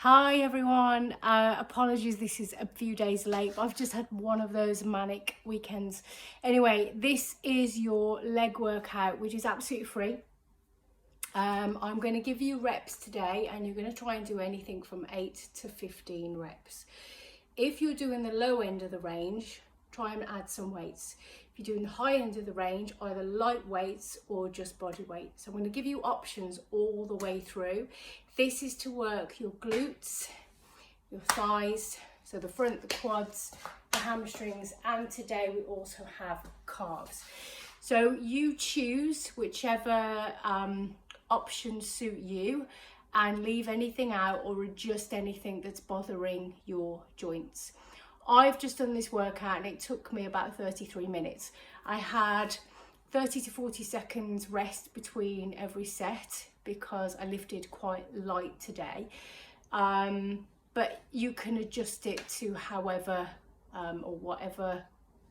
Hi everyone, apologies this is a few days late, but I've just had one of those manic weekends. Anyway, this is your leg workout, which is absolutely free. I'm going to give you reps today and you're going to try and do anything from 8 to 15 reps. If you're doing the low end of the range, try and add some weights. If you're doing the high end of the range, either light weights or just body weight. So I'm going to give you options all the way through. This is to work your glutes, your thighs, so the front, the quads, the hamstrings, and today we also have calves. So you choose whichever options suit you and leave anything out or adjust anything that's bothering your joints. I've just done this workout and it took me about 33 minutes. I had 30 to 40 seconds rest between every set because I lifted quite light today. But you can adjust it to however or whatever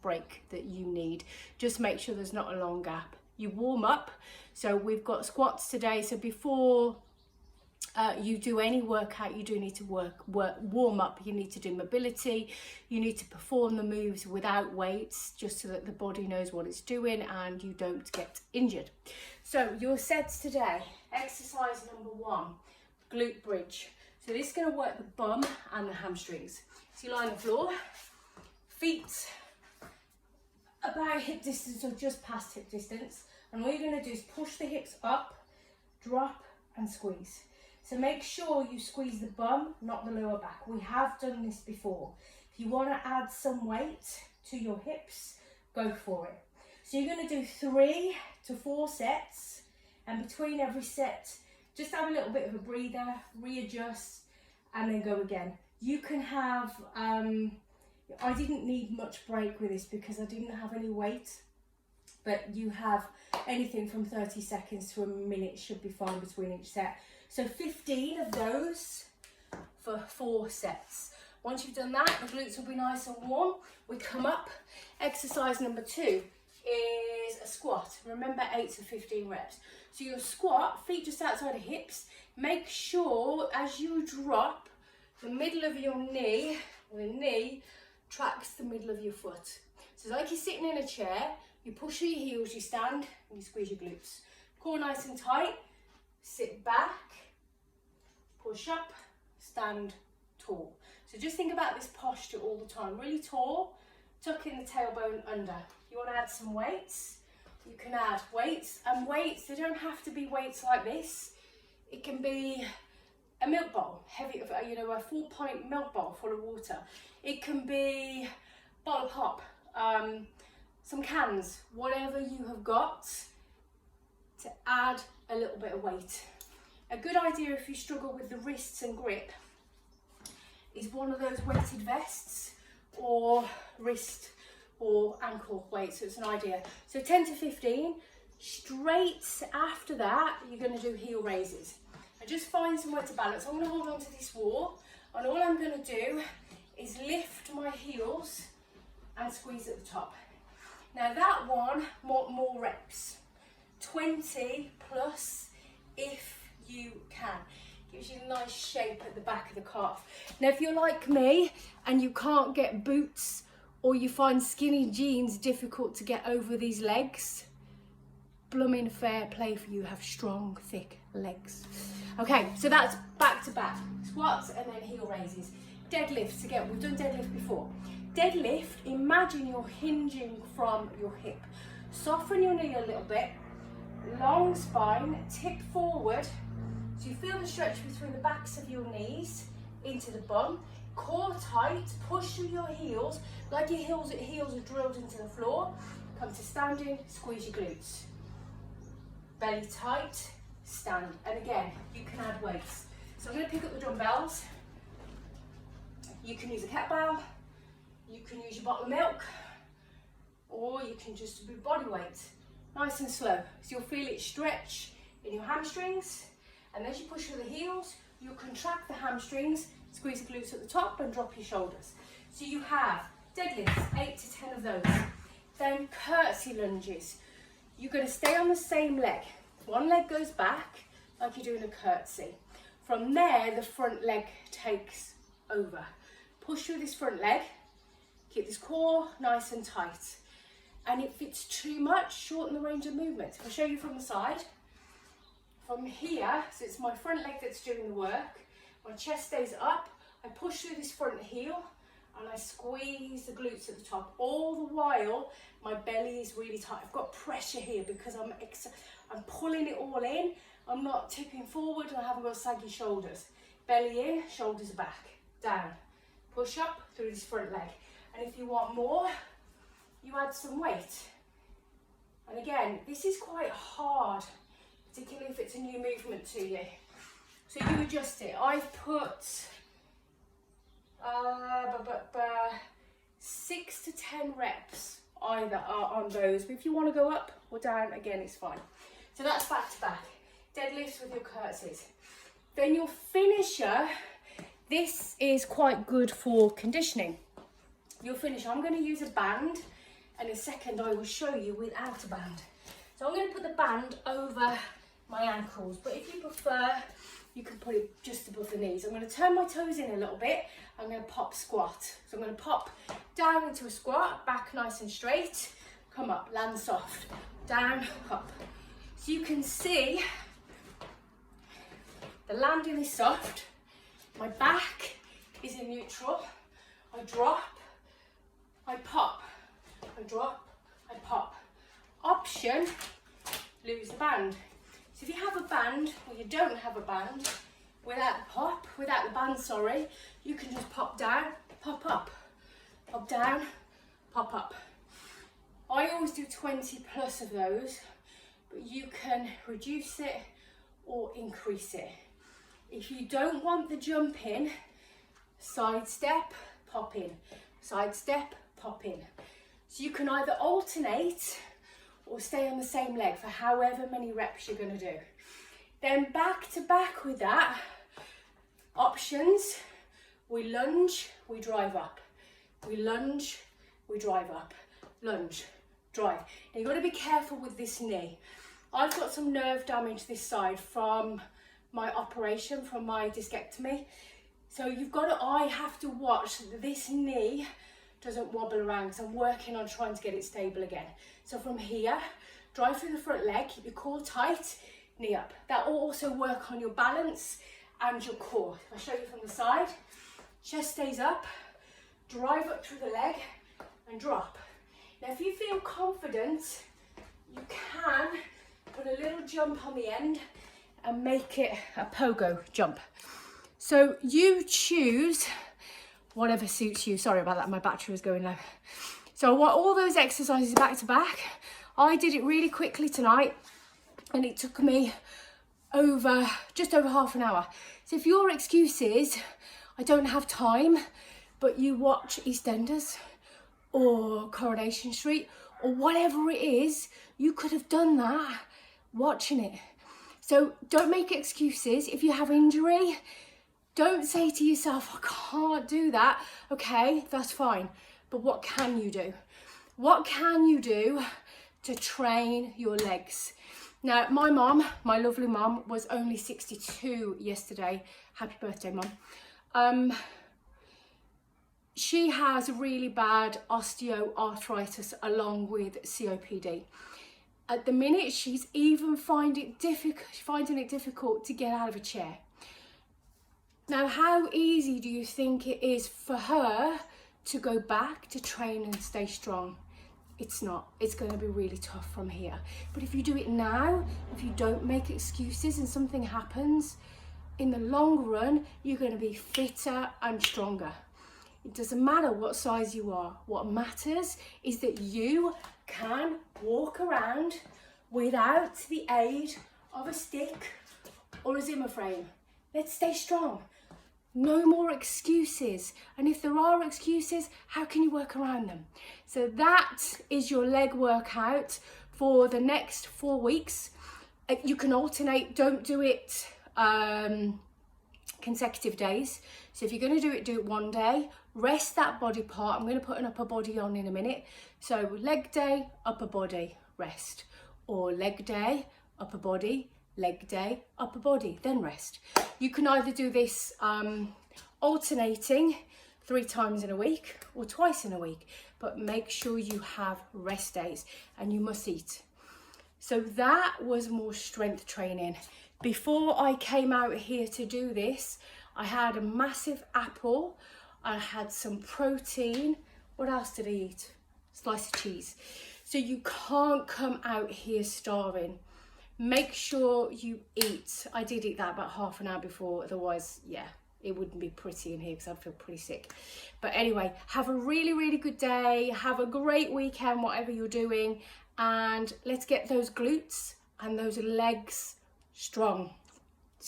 break that you need. Just make sure there's not a long gap. You warm up. So we've got squats today. So before you do any workout, you do need to warm up. You need to do mobility. You need to perform the moves without weights, just so that the body knows what it's doing and you don't get injured. So your sets today, exercise number 1, glute bridge. So this is going to work the bum and the hamstrings. So you lie on the floor, feet about hip distance or just past hip distance. And all you're going to do is push the hips up, drop and squeeze. So make sure you squeeze the bum, not the lower back. We have done this before. If you want to add some weight to your hips, go for it. So you're going to do 3 to 4 sets, and between every set, just have a little bit of a breather, readjust, and then go again. You can have, I didn't need much break with this because I didn't have any weight, but you have anything from 30 seconds to a minute should be fine between each set. So 15 of those for 4 sets. Once you've done that, the glutes will be nice and warm. We come up. Exercise number 2 is a squat. Remember 8 to 15 reps. So your squat, feet just outside of hips. Make sure as you drop, the middle of your knee, or the knee, tracks the middle of your foot. So it's like you're sitting in a chair, you push your heels, you stand, and you squeeze your glutes. Core nice and tight. Sit back, push up, stand tall. So just think about this posture all the time. Really tall, tuck in the tailbone under. If you want to add some weights, you can add weights. And weights, they don't have to be weights like this. It can be a milk bowl, heavy, a 4-pint milk bowl full of water. It can be a bottle of pop, some cans, whatever you have got to add a little bit of weight. A good idea if you struggle with the wrists and grip is one of those weighted vests or wrist or ankle weights. So it's an idea. So 10 to 15. Straight after that, you're going to do heel raises. And just find somewhere to balance. I'm going to hold on to this wall, and all I'm going to do is lift my heels and squeeze at the top. Now that one, more reps. 20 plus if you can. Gives you a nice shape at the back of the calf. Now if you're like me and you can't get boots or you find skinny jeans difficult to get over these legs, blooming fair play for you, have strong thick legs. Okay, so that's back to back. Squats and then heel raises. Deadlifts, again, we've done deadlift before. Deadlift, imagine you're hinging from your hip. Soften your knee a little bit. Long spine, tip forward, so you feel the stretch between the backs of your knees into the bum. Core tight, push through your heels, like your heels are drilled into the floor. Come to standing, squeeze your glutes. Belly tight, stand. And again, you can add weights. So I'm going to pick up the dumbbells. You can use a kettlebell, you can use your bottle of milk, or you can just do body weight. Nice and slow. So you'll feel it stretch in your hamstrings, and as you push through the heels, you'll contract the hamstrings, squeeze the glutes at the top and drop your shoulders. So you have deadlifts, 8 to 10 of those. Then curtsy lunges. You're going to stay on the same leg. One leg goes back like you're doing a curtsy. From there, the front leg takes over. Push through this front leg, keep this core nice and tight. And if it's too much, shorten the range of movement. I'll show you from the side. From here, so it's my front leg that's doing the work, my chest stays up, I push through this front heel, and I squeeze the glutes at the top. All the while, my belly is really tight. I've got pressure here because I'm pulling it all in. I'm not tipping forward and I haven't got saggy shoulders. Belly in, shoulders back, down. Push up through this front leg. And if you want more, you add some weight. And again, this is quite hard, particularly if it's a new movement to you. So you adjust it. I've put 6 to 10 reps either on those. But if you want to go up or down, again, it's fine. So that's back to back. Deadlifts with your curtsies. Then your finisher, this is quite good for conditioning. Your finisher, I'm going to use a band, and in a second I will show you without a band. So I'm going to put the band over my ankles, but if you prefer, you can put it just above the knees. I'm going to turn my toes in a little bit. I'm going to pop squat. So I'm going to pop down into a squat, back nice and straight, come up, land soft, down, up. So you can see the landing is soft, my back is in neutral, I drop, I pop, I drop, I pop. Option, lose the band. So if you have a band, or you don't have a band, without the band, sorry, you can just pop down, pop up, pop down, pop up. I always do 20 plus of those, but you can reduce it or increase it. If you don't want the jump in, side step, pop in, side step, pop in. So you can either alternate or stay on the same leg for however many reps you're going to do. Then back to back with that, options, we lunge, we drive up. We lunge, we drive up. Lunge, drive. Now you've got to be careful with this knee. I've got some nerve damage this side from my operation, from my discectomy. So I have to watch that this knee doesn't wobble around because I'm working on trying to get it stable again. So from here, drive through the front leg, keep your core tight, knee up. That will also work on your balance and your core. I'll show you from the side. Chest stays up, drive up through the leg and drop. Now if you feel confident, you can put a little jump on the end and make it a pogo jump. So you choose whatever suits you. Sorry about that, my battery was going low. So I want all those exercises back to back. I did it really quickly tonight and it took me just over half an hour. So if your excuse is, I don't have time, but you watch EastEnders or Coronation Street or whatever it is, you could have done that watching it. So don't make excuses. If you have injury, don't say to yourself, I can't do that. Okay, that's fine. But what can you do? What can you do to train your legs? Now, my mom, my lovely mom, was only 62 yesterday. Happy birthday, Mom. She has really bad osteoarthritis along with COPD. At the minute, she's even finding it difficult to get out of a chair. Now, how easy do you think it is for her to go back to train and stay strong? It's not. It's going to be really tough from here. But if you do it now, if you don't make excuses and something happens, in the long run, you're going to be fitter and stronger. It doesn't matter what size you are. What matters is that you can walk around without the aid of a stick or a Zimmer frame. Let's stay strong. No more excuses. And if there are excuses, how can you work around them? So that is your leg workout for the next 4 weeks. You can alternate, don't do it consecutive days. So if you're going to do it one day, rest that body part. I'm going to put an upper body on in a minute. So leg day, upper body, rest. Or leg day, upper body, leg day, upper body, then rest. You can either do this alternating 3 times in a week or twice in a week, but make sure you have rest days and you must eat. So that was more strength training. Before I came out here to do this, I had a massive apple, I had some protein. What else did I eat? Slice of cheese. So you can't come out here starving. Make sure you eat. I did eat that about half an hour before, otherwise, yeah, it wouldn't be pretty in here because I'd feel pretty sick. But anyway, have a really, really good day. Have a great weekend, whatever you're doing. And let's get those glutes and those legs strong.